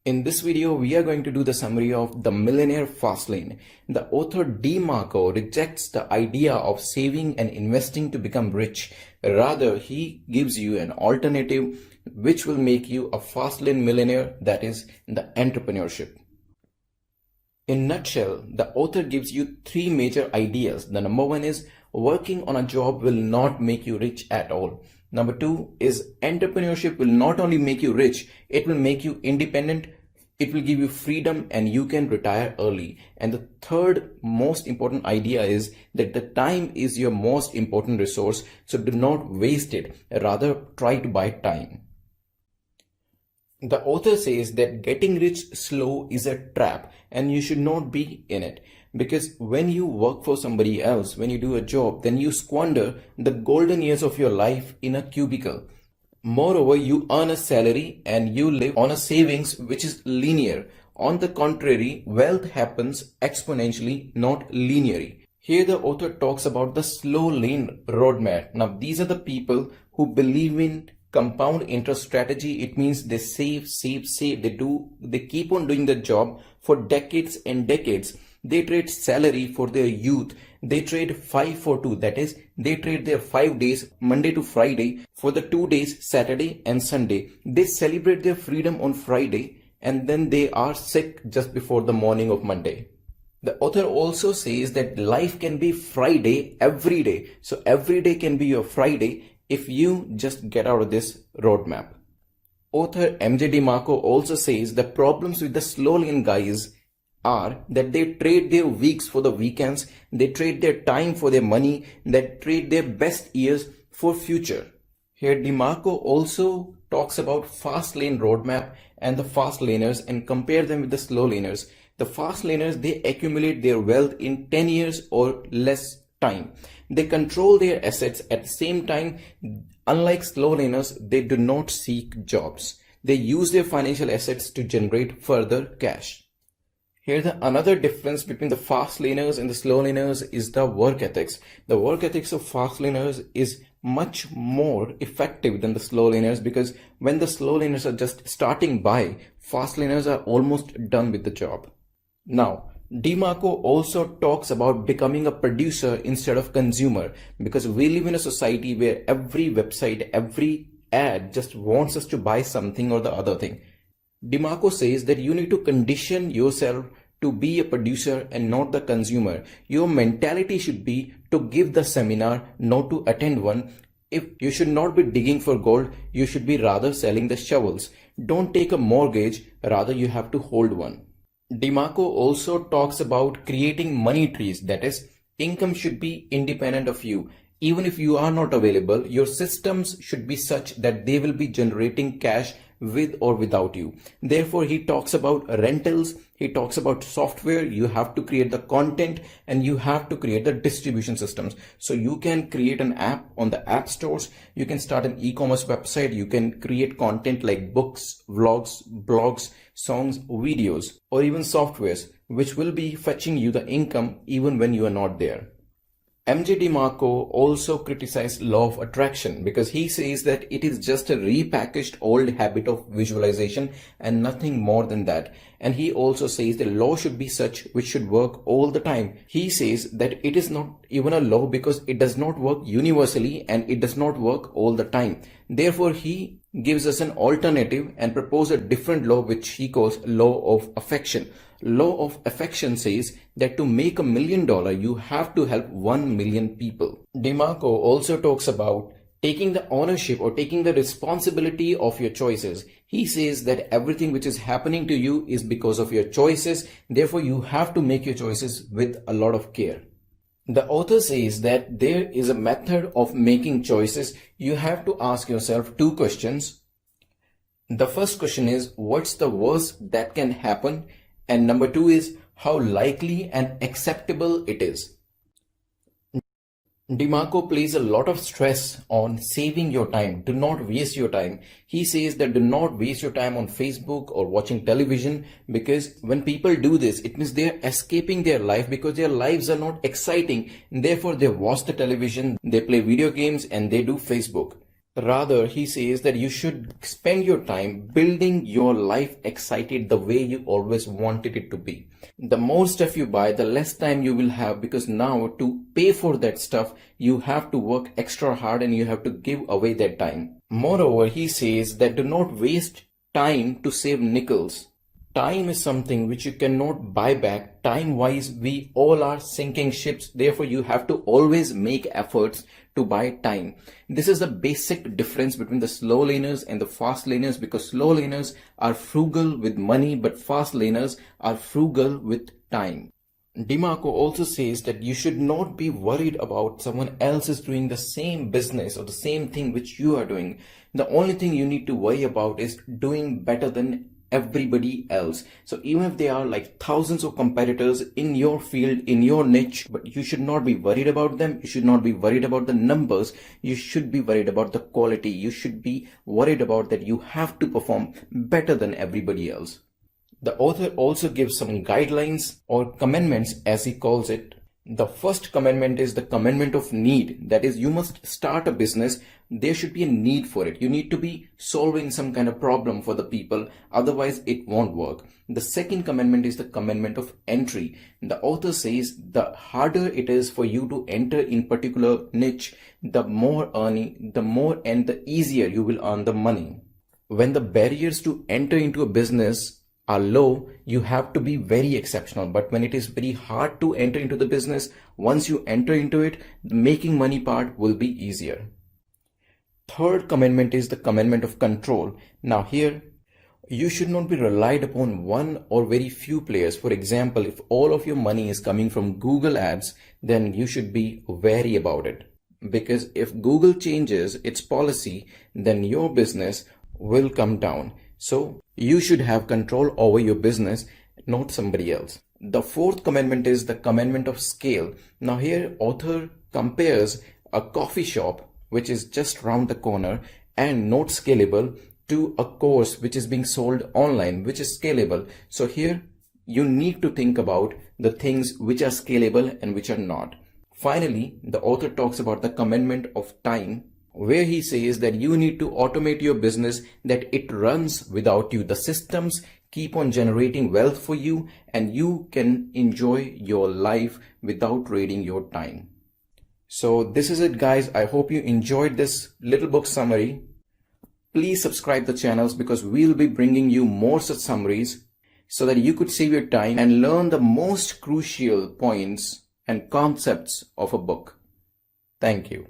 In this video, we are going to do the summary of The Millionaire Fastlane. The author DEMARCO rejects the idea of saving and investing to become rich. Rather, he gives you an alternative which will make you a Fastlane millionaire, that is, the entrepreneurship. In a nutshell, the author gives you three major ideas. The number one is working on a job will not make you rich at all. Number two is entrepreneurship will not only make you rich, it will make you independent. It will give you freedom and you can retire early. And the third most important idea is that the time is your most important resource. So do not waste it. Rather, try to buy time. The author says that getting rich slow is a trap and you should not be in it. Because when you work for somebody else, when you do a job, then you squander the golden years of your life in a cubicle. Moreover, you earn a salary and you live on a savings which is linear. On the contrary, wealth happens exponentially, not linearly. Here the author talks about the Slowlane Roadmap. Now these are the people who believe in compound interest strategy. It means they save. They keep on doing the job for decades and decades. They trade salary for their youth. They trade 5 for 2. That is, they trade their 5 days, Monday to Friday, for the 2 days, Saturday and Sunday. They celebrate their freedom on Friday and then they are sick just before the morning of Monday. The author also says that life can be Friday every day. So every day can be your Friday if you just get out of this roadmap. Author MJ DeMarco also says the problems with the Slowlane guys are that they trade their weeks for the weekends, they trade their time for their money, they trade their best years for future. Here DeMarco also talks about Fastlane Roadmap and the Fastlaners and compare them with the Slowlaners. The Fastlaners, they accumulate their wealth in 10 years or less time. They control their assets at the same time. Unlike Slowlaners, they do not seek jobs. They use their financial assets to generate further cash. Here another difference between the Fastlaners and the Slowlaners is the work ethics. The work ethics of Fastlaners is much more effective than the Slowlaners because when the Slowlaners are just starting by, Fastlaners are almost done with the job. Now, DeMarco also talks about becoming a producer instead of consumer because we live in a society where every website, every ad just wants us to buy something or the other thing. DeMarco says that you need to condition yourself to be a producer and not the consumer. Your mentality should be to give the seminar, not to attend one. If you should not be digging for gold, you should be rather selling the shovels. Don't take a mortgage, rather you have to hold one. DeMarco also talks about creating money trees. That is, income should be independent of you. Even if you are not available, your systems should be such that they will be generating cash with or without you. Therefore, he talks about rentals, he talks about software. You have to create the content and you have to create the distribution systems. So you can create an app on the app stores, you can start an e-commerce website, you can create content like books, vlogs, blogs, songs, videos, or even softwares, which will be fetching you the income even when you are not there. MJ DeMarco also criticized law of attraction because he says that it is just a repackaged old habit of visualization and nothing more than that. And he also says the law should be such which should work all the time. He says that it is not even a law because it does not work universally and it does not work all the time. Therefore, he gives us an alternative and proposes a different law which he calls law of affection. Law of affection says that to make $1 million, you have to help 1 million people. DeMarco also talks about taking the ownership or taking the responsibility of your choices. He says that everything which is happening to you is because of your choices. Therefore, you have to make your choices with a lot of care. The author says that there is a method of making choices. You have to ask yourself two questions. The first question is, what's the worst that can happen? And number two is, how likely and acceptable it is. DeMarco places a lot of stress on saving your time. Do not waste your time. He says that do not waste your time on Facebook or watching television because when people do this, it means they're escaping their life because their lives are not exciting. Therefore, they watch the television, they play video games and they do Facebook. Rather, he says that you should spend your time building your life excited the way you always wanted it to be. The more stuff you buy, the less time you will have, because now to pay for that stuff, you have to work extra hard and you have to give away that time. Moreover, he says that do not waste time to save nickels. Time is something which you cannot buy back. Time-wise, we all are sinking ships. Therefore, you have to always make efforts to buy time. This is the basic difference between the slow laners and the fast laners, because slow laners are frugal with money, but fast laners are frugal with time. DEMARCO also says that you should not be worried about someone else is doing the same business or the same thing which you are doing. The only thing you need to worry about is doing better than everybody else. So even if there are like thousands of competitors in your field, in your niche, but you should not be worried about them. You should not be worried about the numbers. You should be worried about the quality. You should be worried about that you have to perform better than everybody else. The author also gives some guidelines or commandments, as he calls it. The first commandment is the commandment of need. That is, you must start a business. There should be a need for it. You need to be solving some kind of problem for the people. Otherwise, it won't work. The second commandment is the commandment of entry. The author says the harder it is for you to enter in particular niche, the more earning, the more and the easier you will earn the money. When the barriers to enter into a business are low, you have to be very exceptional. But when it is very hard to enter into the business, once you enter into it, the making money part will be easier. Third commandment is the commandment of control. Now here, you should not be relied upon one or very few players. For example, if all of your money is coming from Google ads, then you should be wary about it. Because if Google changes its policy, then your business will come down. So you should have control over your business, not somebody else. The fourth commandment is the commandment of scale. Now here author compares a coffee shop, which is just round the corner and not scalable, to a course which is being sold online, which is scalable. So here you need to think about the things which are scalable and which are not. Finally, the author talks about the commandment of time, where he says that you need to automate your business, that it runs without you. The systems keep on generating wealth for you and you can enjoy your life without raiding your time. So this is it, guys. I hope you enjoyed this little book summary. Please subscribe the channels, because we'll be bringing you more such summaries so that you could save your time and learn the most crucial points and concepts of a book. Thank you.